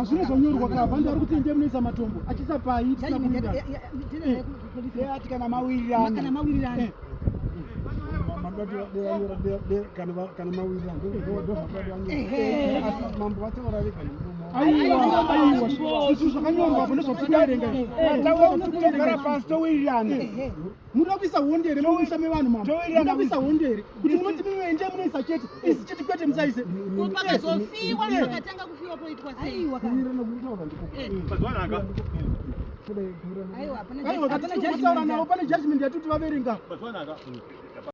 Asuna zonyoru kwa kavanda ari kuti ndemnesa matombo achisapai tisabudida atikana mawirirana kana mawirirana mambo vatorarika aiwa zvakanyorwa apo nezvatidarenga taura pasi towirirana munoda kuisa hondere munosame vanhu mambo munoda kuisa hondere kuti munoti mimwe munoisa chete isi chete kwete musaise pakazofiwa zvakatanga kufiwa poitwa sei aiwa pane judgment yatuti vaverenga